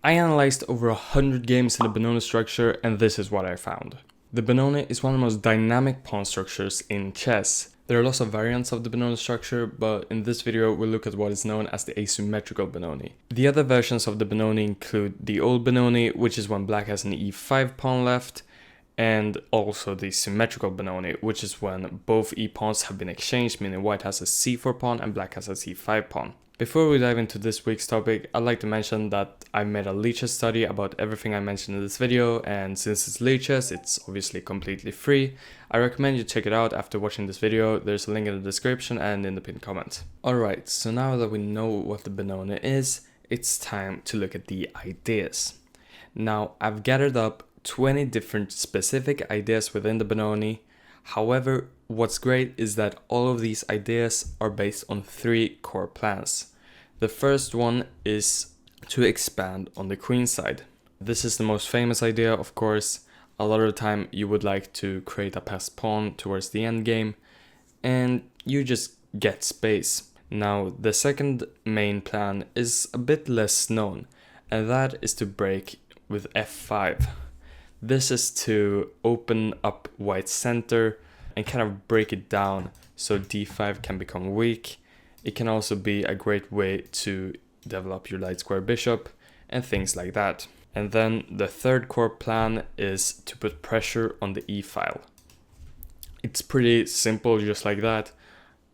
I analyzed over 100 games in the Benoni structure, and this is what I found. The Benoni is one of the most dynamic pawn structures in chess. There are lots of variants of the Benoni structure, but in this video we'll look at what is known as the asymmetrical Benoni. The other versions of the Benoni include the old Benoni, which is when black has an e5 pawn left, and also the symmetrical Benoni, which is when both e-pawns have been exchanged, meaning white has a c4 pawn and black has a c5 pawn. Before we dive into this week's topic, I'd like to mention that I made a Lichess study about everything I mentioned in this video, and since it's Lichess, it's obviously completely free. I recommend you check it out after watching this video. There's a link in the description and in the pinned comment. Alright, so now that we know what the Benoni is, it's time to look at the ideas. Now, I've gathered up 20 different specific ideas within the Benoni. However, what's great is that all of these ideas are based on 3 core plans. The first one is to expand on the queen side. This is the most famous idea, of course. A lot of the time you would like to create a passed pawn towards the end game, and you just get space. Now, the second main plan is a bit less known, and that is to break with f5. This is to open up white's center and kind of break it down so d5 can become weak. It can also be a great way to develop your light square bishop and things like that. And then the third core plan is to put pressure on the e-file. It's pretty simple, just like that.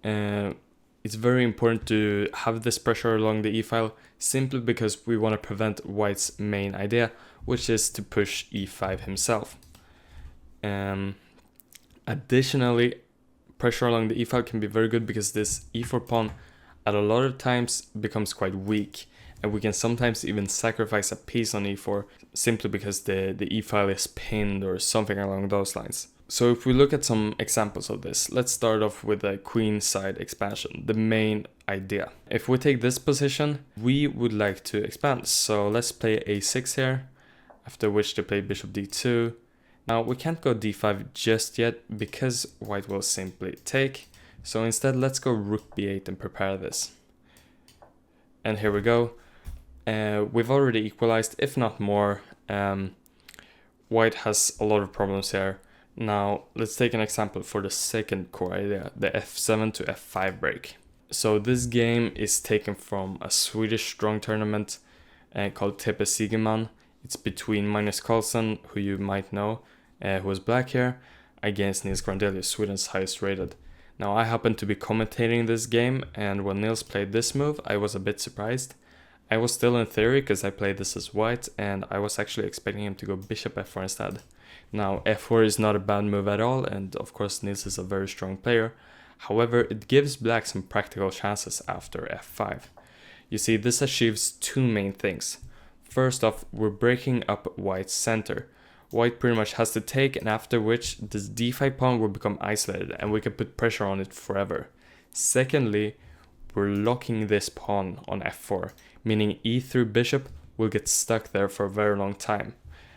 It's very important to have this pressure along the e-file simply because we want to prevent white's main idea, which is to push e5 himself. Additionally, pressure along the e-file can be very good because this e4 pawn at a lot of times becomes quite weak, and we can sometimes even sacrifice a piece on e4 simply because the e-file is pinned or something along those lines. So if we look at some examples of this, let's start off with the queen side expansion, the main idea. If we take this position, we would like to expand. So let's play a6 here, after which to play bishop d2. Now we can't go d5 just yet because white will simply take. So instead let's go rook b8 and prepare this. And here we go. We've already equalized, if not more. White has a lot of problems here. Now let's take an example for the second core idea, the f7 to f5 break. So this game is taken from a Swedish strong tournament called Tepe Sigeman. It's between Magnus Carlsen, who you might know, who was black here, against Nils Grandelius, Sweden's highest rated. Now I happened to be commentating this game, and when Nils played this move, I was a bit surprised. I was still in theory because I played this as white, and I was actually expecting him to go bishop f4 instead. Now f4 is not a bad move at all, and of course Nils is a very strong player. However, it gives black some practical chances after f5. You see, this achieves 2 main things. First off, we're breaking up white's center. White pretty much has to take, and after which this d5 pawn will become isolated and we can put pressure on it forever. Secondly, we're locking this pawn on f4, meaning e through bishop will get stuck there for a very long time.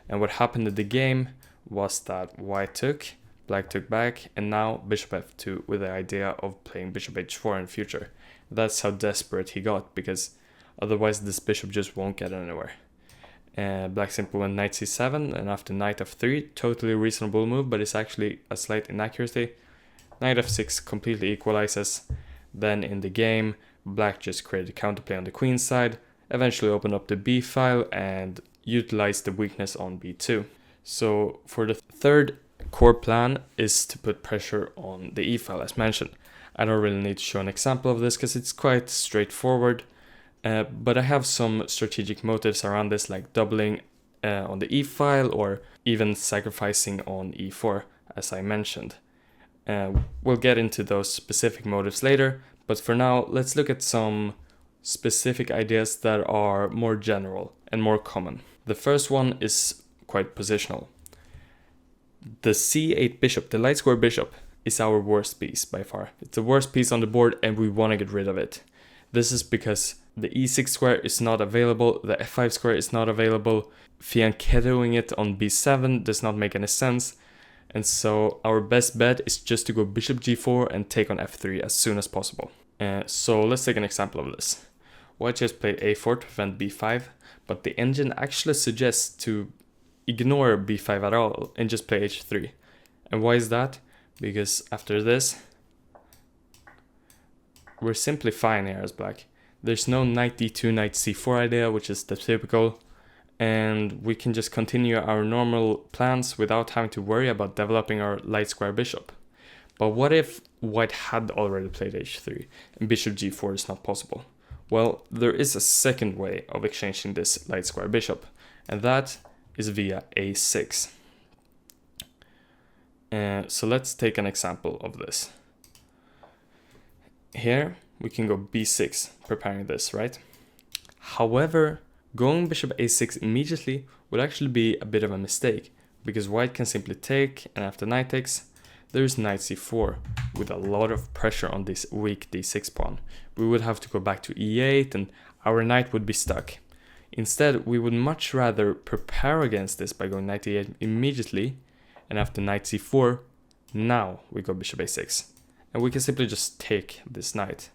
And what happened in the game was that white took, black took back, and now bishop f2 with the idea of playing bishop h4 in future. That's how desperate he got, because otherwise this bishop just won't get anywhere. Black simply went knight c7, and after knight f3, totally reasonable move, but it's actually a slight inaccuracy. Knight f6 completely equalizes. Then in the game, black just created counterplay on the queen side, eventually opened up the b file and utilized the weakness on b2. So for the third core plan is to put pressure on the e file, as mentioned. I don't really need to show an example of this because it's quite straightforward. But I have some strategic motives around this, like doubling on the e-file or even sacrificing on e4, as I mentioned. We'll get into those specific motives later, but for now, let's look at some specific ideas that are more general and more common. The first one is quite positional. The c8 bishop, the light square bishop, is our worst piece by far. It's the worst piece on the board and we want to get rid of it. This is because the e6 square is not available, the f5 square is not available, fianchettoing it on b7 does not make any sense, and so our best bet is just to go bishop g4 and take on f3 as soon as possible. So let's take an example of this. white just played a4 to prevent b5, but the engine actually suggests to ignore b5 at all and just play h3. And why is that? Because after this, we're simply fine here as black. There's no knight d2, knight c4 idea, which is the typical, and we can just continue our normal plans without having to worry about developing our light square bishop. But what if white had already played h3 and bishop g4 is not possible? Well, there is a second way of exchanging this light square bishop, and that is via a6. So let's take an example of this. Here we can go b6, preparing this, right? However, going bishop a6 immediately would actually be a bit of a mistake, because white can simply take, and after knight takes, there's knight c4 with a lot of pressure on this weak d6 pawn. We would have to go back to e8 and our knight would be stuck. Instead, we would much rather prepare against this by going knight e8 immediately, and after knight c4, now we go bishop a6. And we can simply just take this knight.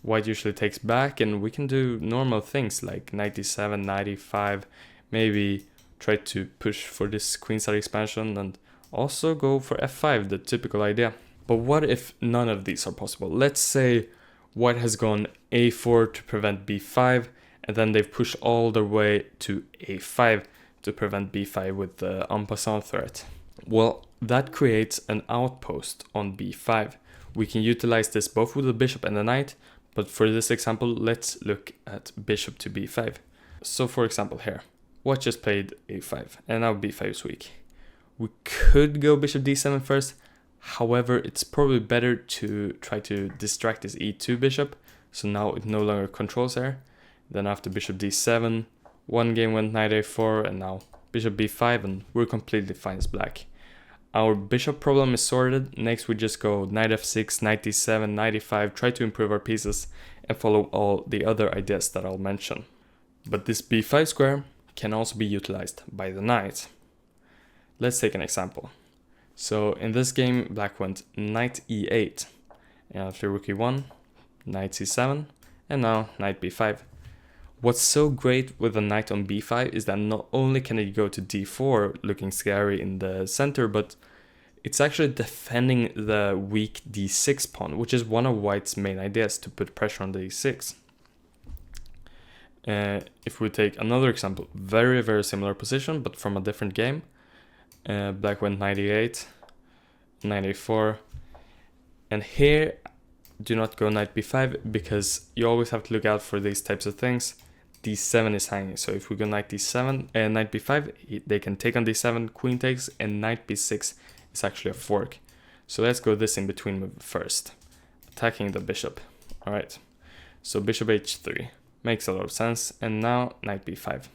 White usually takes back, and we can do normal things like knight d7, knight e5, maybe try to push for this queenside expansion, and also go for f5, the typical idea. But what if none of these are possible? Let's say white has gone a4 to prevent b5, and then they've pushed all their way to a5 to prevent b5 with the en passant threat. Well, that creates an outpost on b5. We can utilize this both with the bishop and the knight, but for this example, let's look at bishop to b5. So for example here, white just played a5, and now b5 is weak. We could go bishop d7 first, however, it's probably better to try to distract this e2 bishop, so now it no longer controls there. Then after bishop d7, one game went knight a4, and now bishop b5, and we're completely fine as black. Our bishop problem is sorted. Next we just go knight f6, knight d7, knight e5, try to improve our pieces and follow all the other ideas that I'll mention. But this b5 square can also be utilized by the knight. Let's take an example. So in this game, black went knight e8, and after rook e1, knight c7, and now knight b5. What's so great with the knight on b5 is that not only can it go to d4 looking scary in the center, but it's actually defending the weak d6 pawn, which is one of white's main ideas, to put pressure on the e6. If we take another example, very similar position but from a different game, black went knight e8, knight a4, and here do not go knight b5 because you always have to look out for these types of things. d7 is hanging, so if we go knight d7 and knight b5, they can take on d7, queen takes, and knight b6 is actually a fork. So let's go this in between move first, attacking the bishop. Alright, so bishop h3 makes a lot of sense, and now knight b5.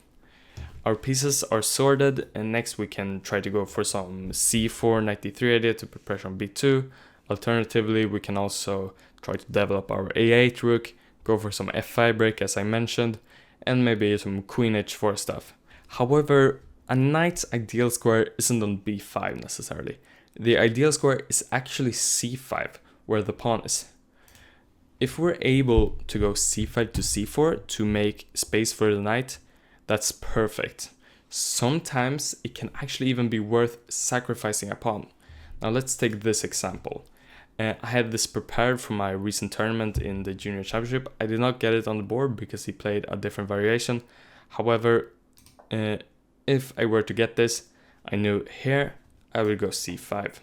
Our pieces are sorted, and next we can try to go for some c4, knight d3 idea to put pressure on b2. Alternatively, we can also try to develop our a8 rook, go for some f5 break as I mentioned, and maybe some queen h4 stuff. However, a knight's ideal square isn't on b5 necessarily. The ideal square is actually c5, where the pawn is. If we're able to go c5 to c4 to make space for the knight, that's perfect. Sometimes it can actually even be worth sacrificing a pawn. Now let's take this example. I had this prepared for my recent tournament in the junior championship. I did not get it on the board because he played a different variation. However, if I were to get this, I knew here I would go c5.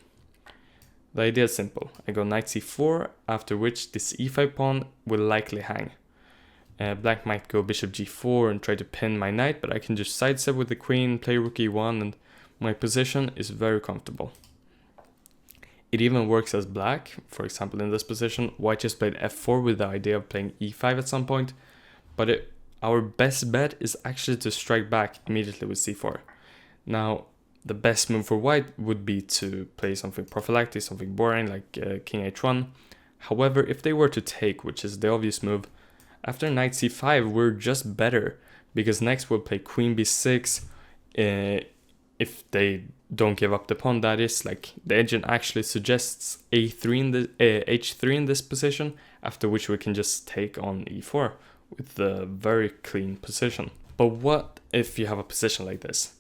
The idea is simple. I go knight c4, after which this e5 pawn will likely hang. Black might go bishop g4 and try to pin my knight, but I can just sidestep with the queen, play rook e1, and my position is very comfortable. It even works as black. For example, in this position, white just played f4 with the idea of playing e5 at some point, but our best bet is actually to strike back immediately with c4. Now, the best move for white would be to play something prophylactic, something boring like king h1. However, if they were to take, which is the obvious move, after knight c5 we're just better, because next we'll play queen b6. If they don't give up the pawn, that is, like the engine actually suggests a3 in the h3 in this position, after which we can just take on e4 with a very clean position. But what if you have a position like this?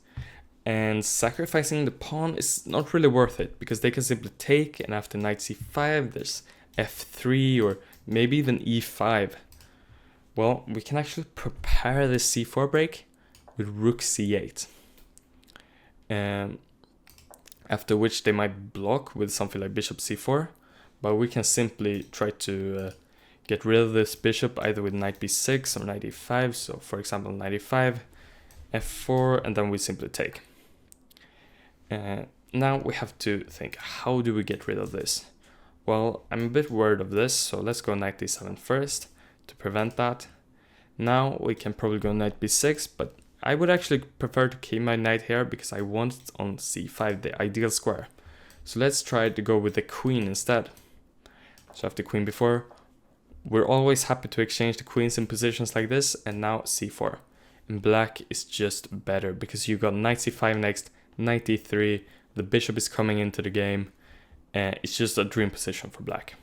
And sacrificing the pawn is not really worth it, because they can simply take, and after knight c5 there's f3 or maybe even e5. Well, we can actually prepare this c4 break with rook c8. And after which they might block with something like bishop c4, but we can simply try to get rid of this bishop either with knight b6 or knight e5. So for example, knight e5, f4, and then we simply take. Now we have to think, how do we get rid of this? Well, I'm a bit worried of this, so let's go knight d7 first to prevent that. Now we can probably go knight b6, but I would actually prefer to keep my knight here because I want it on c5, the ideal square. So let's try to go with the queen instead. So after queen b4, we're always happy to exchange the queens in positions like this, and now c4. And black is just better because you got knight c5 next, knight e3, the bishop is coming into the game, and it's just a dream position for black.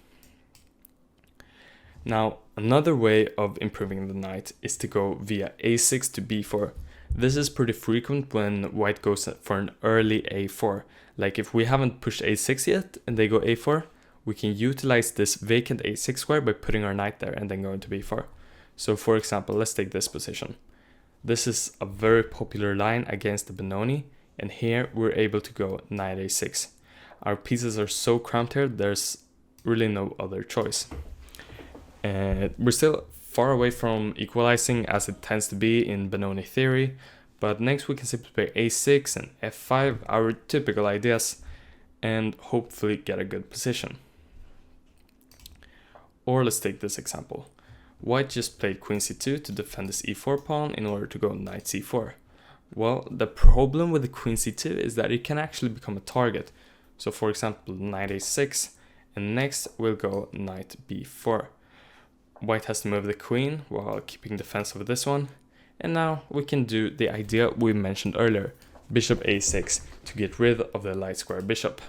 Now, another way of improving the knight is to go via a6 to b4. This is pretty frequent when white goes for an early a4. Like if we haven't pushed a6 yet and they go a4, we can utilize this vacant a6 square by putting our knight there and then going to b4. So for example, let's take this position. This is a very popular line against the Benoni, and here we're able to go knight a6. Our pieces are so cramped here, there's really no other choice. And we're still far away from equalizing as it tends to be in Benoni theory, but next we can simply play a6 and f5, our typical ideas, and hopefully get a good position. Or let's take this example. White just played queen c2 to defend this e4 pawn in order to go knight c4. Well, the problem with the queen c2 is that it can actually become a target. So for example, knight a6, and next we'll go knight b4. White has to move the queen while keeping defense over this one. And now we can do the idea we mentioned earlier, bishop a6, to get rid of the light square bishop.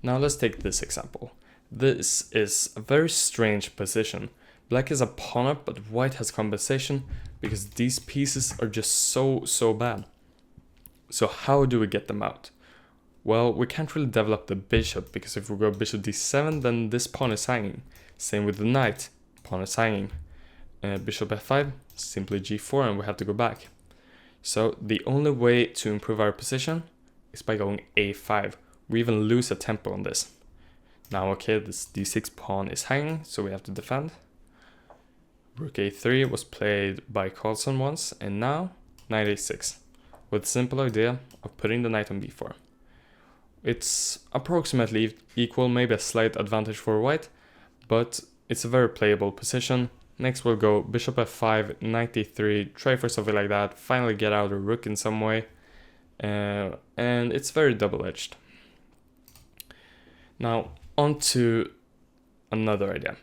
Now let's take this example. This is a very strange position. Black is a pawn up, but white has compensation because these pieces are just so bad. So how do we get them out? Well, we can't really develop the bishop, because if we go bishop d7, then this pawn is hanging. Same with the knight, pawn is hanging. Bishop f5, simply g4, and we have to go back. So the only way to improve our position is by going a5. We even lose a tempo on this. Now okay, this d6 pawn is hanging, so we have to defend. Rook a3 was played by Carlson once, and now knight a6, with the simple idea of putting the knight on b4. It's approximately equal, maybe a slight advantage for white, but it's a very playable position. Next we'll go bishop f5, knight e3, try for something like that, finally get out a rook in some way, and it's very double-edged. Now on to another idea.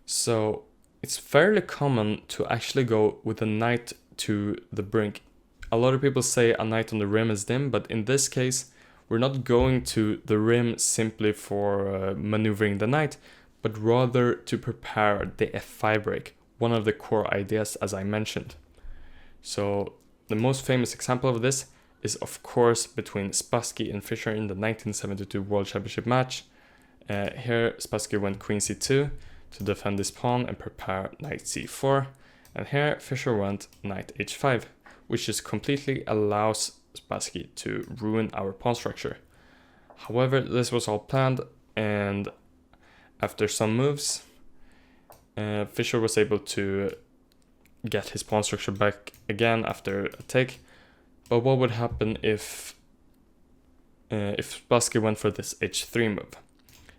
So it's fairly common to actually go with a knight to the brink. A lot of people say a knight on the rim is dim, but in this case we're not going to the rim simply for maneuvering the knight, but rather to prepare the f5 break, one of the core ideas as I mentioned. So the most famous example of this is of course between Spassky and Fischer in the 1972 World Championship match. Here Spassky went queen c2 to defend this pawn and prepare knight c4, and here Fischer went knight h5, which just completely allows Spassky to ruin our pawn structure. However, this was all planned, and after some moves, Fischer was able to get his pawn structure back again after a take. But what would happen if Spassky went for this h3 move?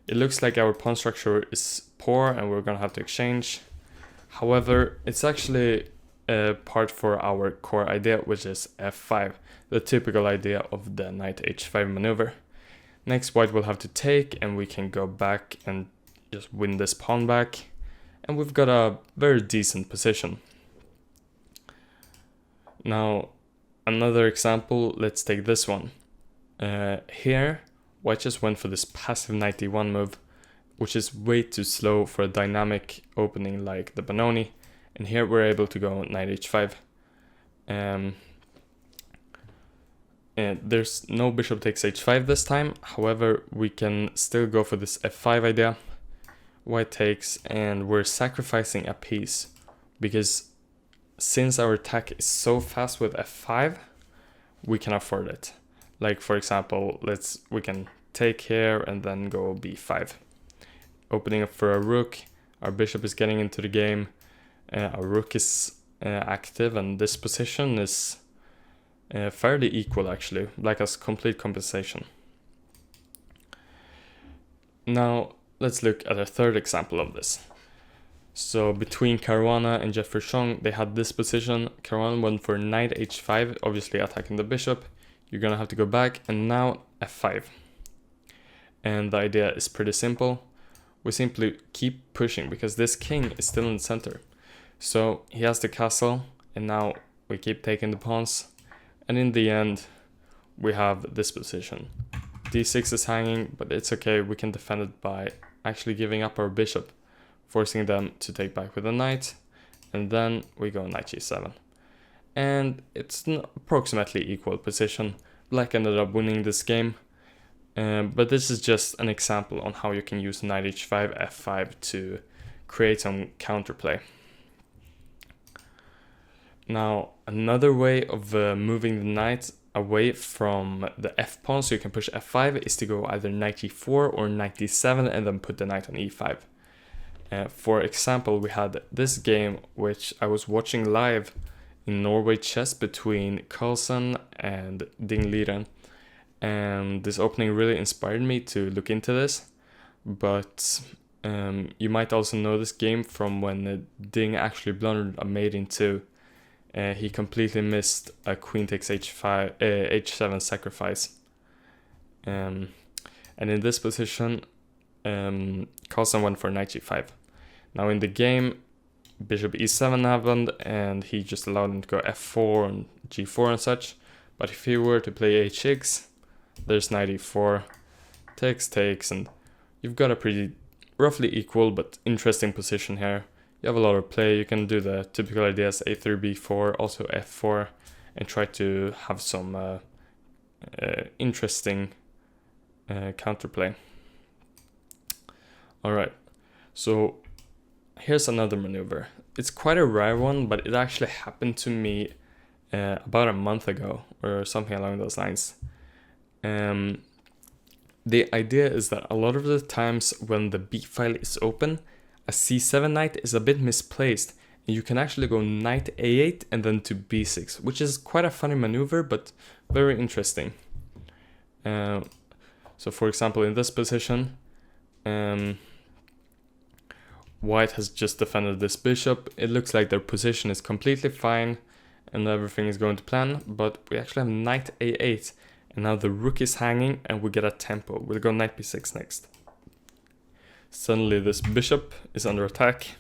It looks like our pawn structure is poor and we're gonna have to exchange. However, it's actually a part for our core idea, which is f5, the typical idea of the knight h5 maneuver. Next, white will have to take, and we can go back and just win this pawn back, and we've got a very decent position. Now, another example, let's take this one. Here, white just went for this passive knight d1 move, which is way too slow for a dynamic opening like the Benoni, And here we're able to go knight h5. And there's no bishop takes h5 this time. However, we can still go for this f5 idea. White takes, and we're sacrificing a piece because since our attack is so fast with f5, we can afford it. Like for example, we can take here and then go b5, opening up for a rook. Our bishop is getting into the game. Our rook is active, and this position is fairly equal actually, like as complete compensation. Now let's look at a third example of this. So between Caruana and Jeffrey Chong, they had this position. Caruana went for knight h5, obviously attacking the bishop. You're gonna have to go back, and now f5. And the idea is pretty simple. We simply keep pushing because this king is still in the center. So he has the castle, and now we keep taking the pawns. And in the end, we have this position. d6 is hanging, but it's okay. We can defend it by actually giving up our bishop, forcing them to take back with a knight. And then we go knight g7. And it's an approximately equal position. Black ended up winning this game. But this is just an example on how you can use knight h5, f5 to create some counterplay. Now, another way of moving the knight away from the f-pawn so you can push f5 is to go either knight e4 or knight d7 and then put the knight on e5. For example, we had this game which I was watching live in Norway chess between Carlsen and Ding Liren. And this opening really inspired me to look into this. But you might also know this game from when Ding actually blundered a mate in 2. He completely missed a queen takes h5, h7 sacrifice. And in this position, Carlsen went for knight g5. Now in the game, bishop e7 happened, and he just allowed him to go f4 and g4 and such. But if he were to play h6, there's knight e4, takes, and you've got a pretty roughly equal but interesting position here. You have a lot of play. You can do the typical ideas a3, b4, also f4, and try to have some interesting counterplay. Alright, so here's another maneuver. It's quite a rare one, but it actually happened to me about a month ago or something along those lines. The idea is that a lot of the times when the b file is open, a c7 knight is a bit misplaced, and you can actually go knight a8 and then to b6, which is quite a funny maneuver but very interesting. So for example, in this position, white has just defended this bishop. It looks like their position is completely fine and everything is going to plan, but we actually have knight a8, and now the rook is hanging and we get a tempo. We'll go knight b6 next. Suddenly this bishop is under attack.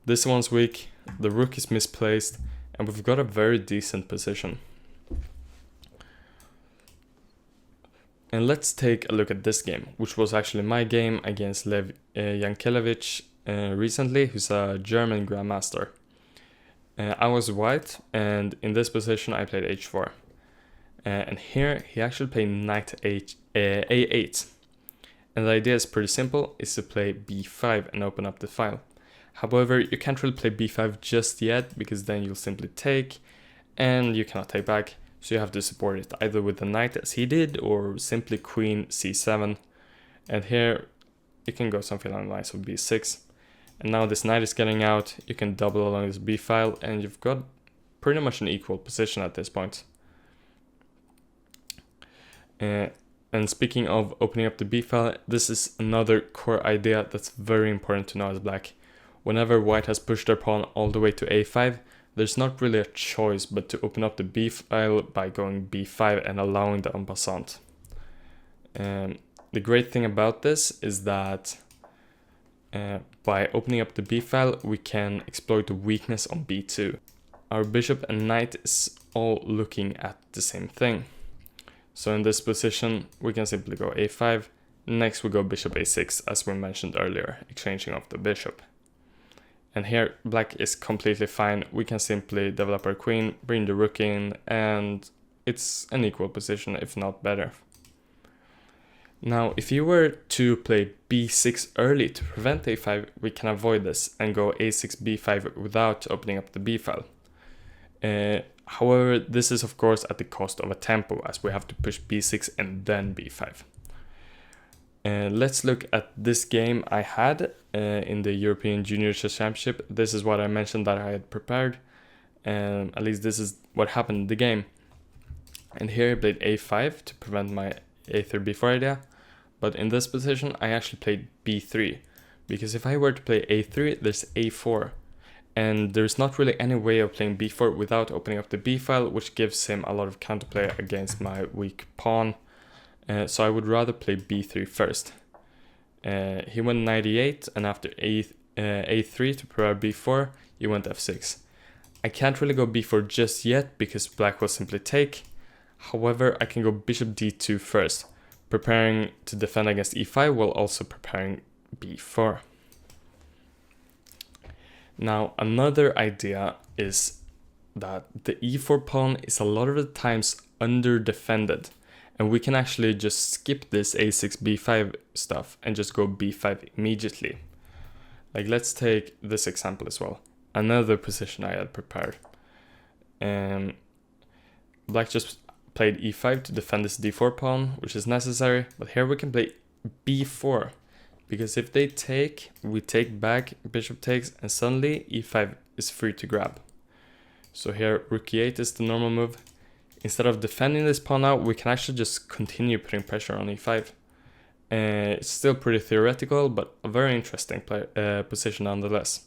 This one's weak, the rook is misplaced, and we've got a very decent position. And let's take a look at this game, which was actually my game against Lev Yankelevich recently, who's a German grandmaster. I was white, and in this position I played h4. And here he actually played knight a8. And the idea is pretty simple, is to play b5 and open up the file. However, you can't really play b5 just yet, because then you'll simply take, and you cannot take back. So you have to support it either with the knight as he did, or simply queen c7. And here you can go something along the lines of b6. And now this knight is getting out, you can double along this b file, and you've got pretty much an equal position at this point. And speaking of opening up the b file, this is another core idea that's very important to know as black. Whenever white has pushed their pawn all the way to a5, there's not really a choice but to open up the b file by going b5 and allowing the en passant. The great thing about this is that by opening up the b file, we can exploit the weakness on b2. Our bishop and knight is all looking at the same thing. So in this position, we can simply go a5. Next we go bishop a6, as we mentioned earlier, exchanging off the bishop. And here black is completely fine. We can simply develop our queen, bring the rook in, and it's an equal position, if not better. Now, if you were to play b6 early to prevent a5, we can avoid this and go a6, b5 without opening up the b file. However, this is of course at the cost of a tempo, as we have to push b6 and then b5. Let's look at this game I had in the European Junior Chess Championship. This is what I mentioned that I had prepared. At least this is what happened in the game. And here I played a5 to prevent my a3, b4 idea. But in this position, I actually played b3. Because if I were to play a3, there's a4. And there's not really any way of playing b4 without opening up the b file, which gives him a lot of counterplay against my weak pawn. So I would rather play b3 first. He went 98, and after a3 to prepare b4, he went f6. I can't really go b4 just yet because black will simply take. However, I can go bishop d2 first, preparing to defend against e5 while also preparing b4. Now, another idea is that the e4 pawn is a lot of the times under-defended, and we can actually just skip this a6, b5 stuff and just go b5 immediately. Like, let's take this example as well. Another position I had prepared. Black just played e5 to defend this d4 pawn, which is necessary, but here we can play b4. Because if they take, we take back, bishop takes, and suddenly e5 is free to grab. So here rook e8 is the normal move. Instead of defending this pawn now, we can actually just continue putting pressure on e5. It's still pretty theoretical, but a very interesting position nonetheless.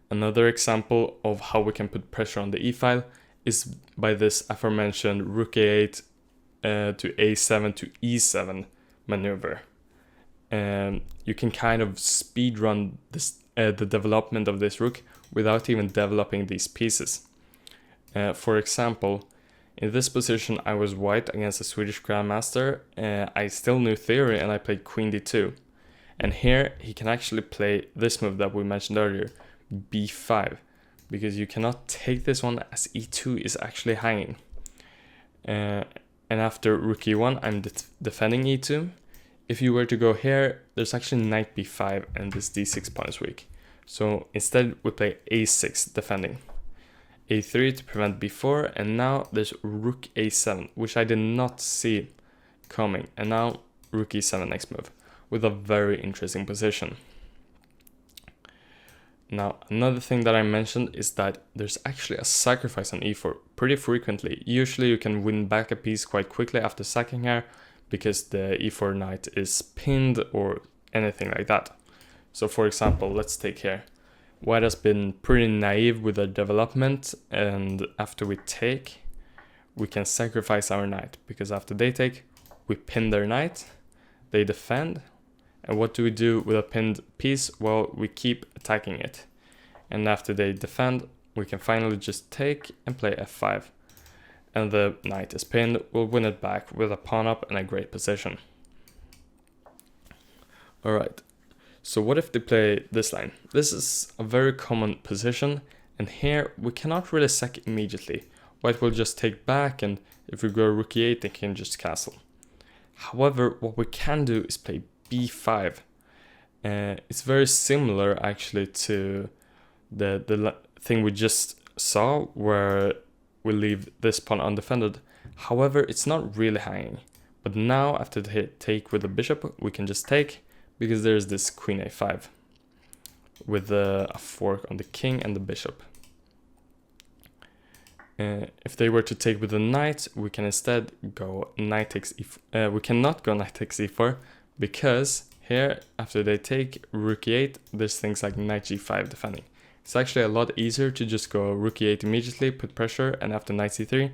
Another example of how we can put pressure on the e file is by this aforementioned rook a8 to a7 to e7 maneuver. You can kind of speed run this, the development of this rook without even developing these pieces. For example, in this position I was white against a Swedish grandmaster. I still knew theory and I played queen d2. And here he can actually play this move that we mentioned earlier, b5, because you cannot take this one as e2 is actually hanging. And after rook e1 I'm defending e2. If you were to go here, there's actually knight b5 and this d6 pawn is weak. So instead we play a6 defending. a3 to prevent b4, and now there's rook a7, which I did not see coming. And now rook e7 next move, with a very interesting position. Now, another thing that I mentioned is that there's actually a sacrifice on e4 pretty frequently. Usually you can win back a piece quite quickly after sacking here, because the e4 knight is pinned or anything like that. So for example, let's take here. White has been pretty naive with their development, and after we take, we can sacrifice our knight, because after they take, we pin their knight, they defend, and what do we do with a pinned piece? Well, we keep attacking it. And after they defend, we can finally just take and play f5. And the knight is pinned, we'll win it back with a pawn up and a great position. Alright, so what if they play this line? This is a very common position, and here we cannot really sack immediately. White will just take back, and if we go rook e8, they can just castle. However, what we can do is play b5. It's very similar actually to the thing we just saw, where we leave this pawn undefended. However, it's not really hanging. But now, after the hit take with the bishop, we can just take, because there's this queen a5 with a fork on the king and the bishop. If they were to take with the knight, we can instead go knight takes e4. We cannot go knight takes e4, because here, after they take rook e8, there's things like knight g5 defending. It's actually a lot easier to just go rook e8 immediately, put pressure, and after knight c3,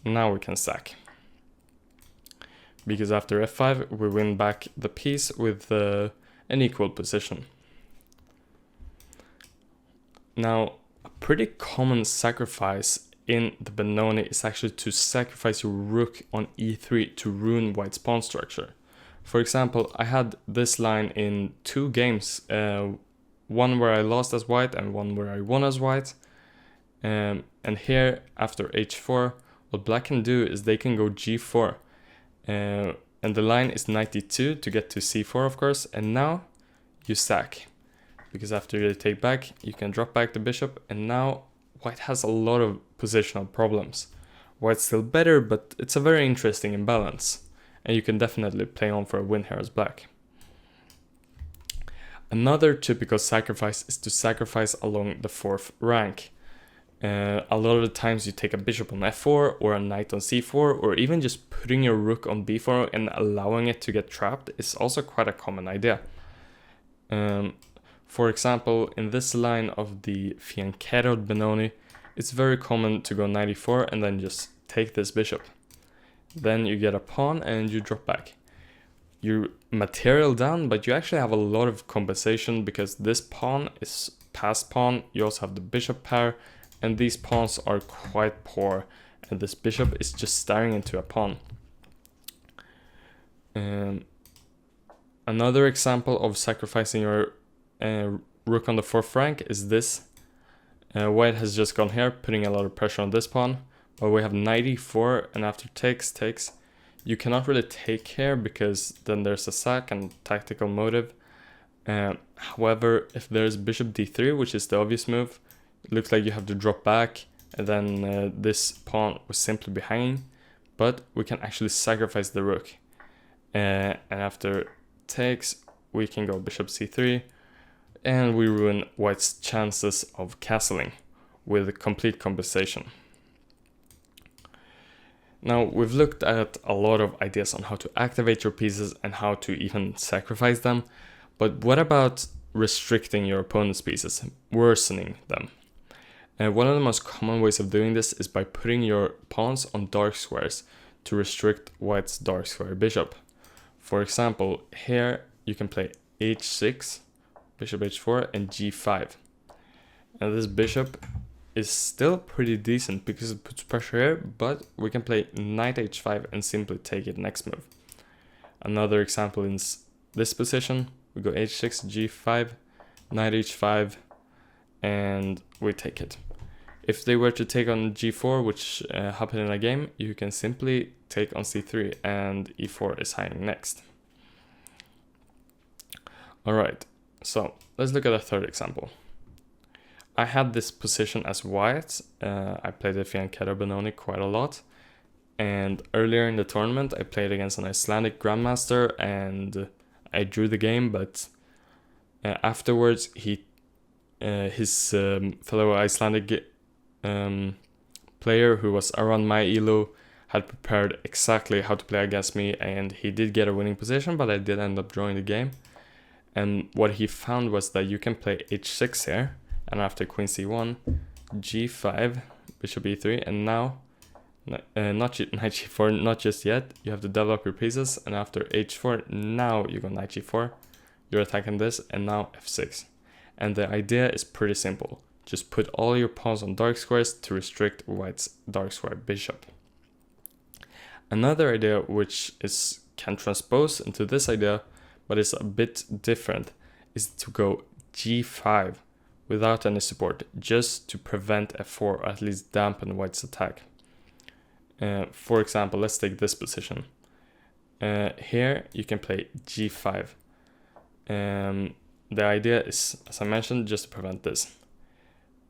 now we can sack. Because after f5, we win back the piece with an equal position. Now, a pretty common sacrifice in the Benoni is actually to sacrifice your rook on e3 to ruin white's pawn structure. For example, I had this line in 2 games, one where I lost as white and one where I won as white. And here, after h4, what black can do is they can go g4. And the line is 92 to get to c4, of course. And now you sack. Because after you take back, you can drop back the bishop. And now white has a lot of positional problems. White's still better, but it's a very interesting imbalance. And you can definitely play on for a win here as black. Another typical sacrifice is to sacrifice along the 4th rank. A lot of the times you take a bishop on f4 or a knight on c4, or even just putting your rook on b4 and allowing it to get trapped is also quite a common idea. For example, in this line of the fianchetto Benoni, it's very common to go knight e4 and then just take this bishop. Then you get a pawn and you drop back. You material down, but you actually have a lot of compensation because this pawn is passed pawn. You also have the bishop pair, and these pawns are quite poor, and this bishop is just staring into a pawn. Another example of sacrificing your rook on the 4th rank is this. White has just gone here, putting a lot of pressure on this pawn, but we have knight e4, and after takes. You cannot really take here because then there's a sack and tactical motive. However, if there's bishop d3, which is the obvious move, it looks like you have to drop back, and then this pawn will simply be hanging. But we can actually sacrifice the rook. And after takes, we can go bishop c3, and we ruin white's chances of castling with complete compensation. Now, we've looked at a lot of ideas on how to activate your pieces and how to even sacrifice them, but what about restricting your opponent's pieces, worsening them? One of the most common ways of doing this is by putting your pawns on dark squares to restrict white's dark square bishop. For example, here you can play h6, bishop h4, and g5. And this bishop is still pretty decent because it puts pressure here, but we can play knight h5 and simply take it next move. Another example is this position. We go h6, g5, knight h5, and we take it. If they were to take on g4, which happened in a game, you can simply take on c3 and e4 is hanging next. Alright, so let's look at a third example. I had this position as white. I played the fianchetto Benoni quite a lot. And earlier in the tournament, I played against an Icelandic grandmaster and I drew the game, but afterwards his fellow Icelandic player who was around my elo had prepared exactly how to play against me, and he did get a winning position, but I did end up drawing the game. And what he found was that you can play h6 here, and after queen c1, g5, bishop e3, and now knight g4, not just yet. You have to develop your pieces, and after h4, now you go knight g4. You're attacking this, and now f6. And the idea is pretty simple. Just put all your pawns on dark squares to restrict white's dark square bishop. Another idea which can transpose into this idea, but is a bit different, is to go g5 without any support, just to prevent f4, or at least dampen white's attack. For example, let's take this position. Here you can play g5. The idea is, as I mentioned, just to prevent this.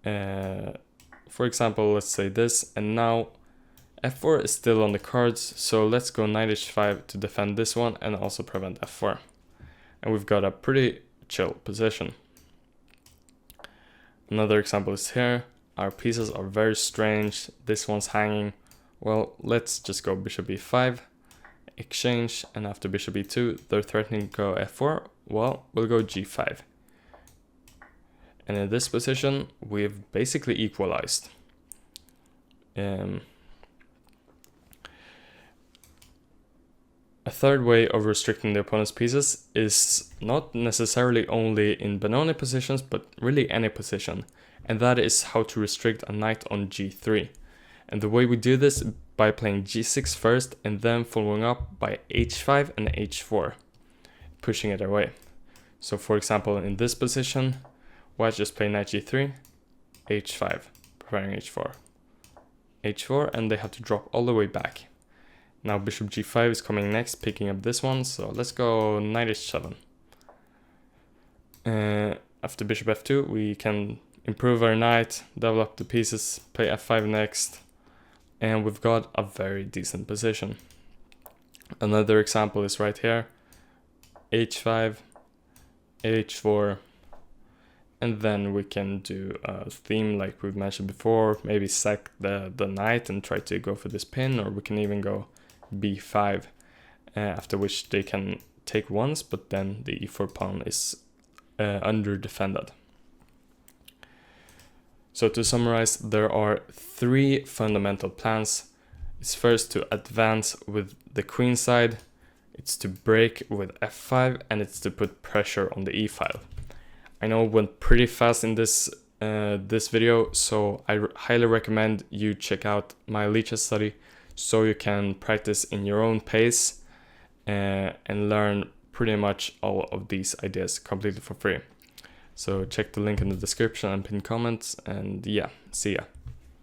For example, let's say this, and now f4 is still on the cards, so let's go knight h5 to defend this one and also prevent f4. And we've got a pretty chill position. Another example is here. Our pieces are very strange. This one's hanging. Well, let's just go bishop e5, exchange, and after bishop e2, they're threatening to go f4. Well, we'll go g5. And in this position, we've basically equalized. A third way of restricting the opponent's pieces is not necessarily only in Benoni positions, but really any position. And that is how to restrict a knight on g3. And the way we do this is by playing g6 first and then following up by h5 and h4, pushing it away. So for example, in this position, white just play knight g3, h5, preparing h4, h4, and they have to drop all the way back. Now bishop g5 is coming next, picking up this one, so let's go knight h7. After bishop f2, we can improve our knight, double up the pieces, play f5 next, and we've got a very decent position. Another example is right here, h5, h4, and then we can do a theme like we've mentioned before, maybe sack the knight and try to go for this pin, or we can even go b5, after which they can take once, but then the e4 pawn is under defended. So to summarize, there are 3 fundamental plans. It's first to advance with the queen side, it's to break with f5, and it's to put pressure on the e-file. I know it went pretty fast in this video, so I highly recommend you check out my Lichess study so you can practice in your own pace and learn pretty much all of these ideas completely for free. So check the link in the description and pinned comments, and yeah, see ya.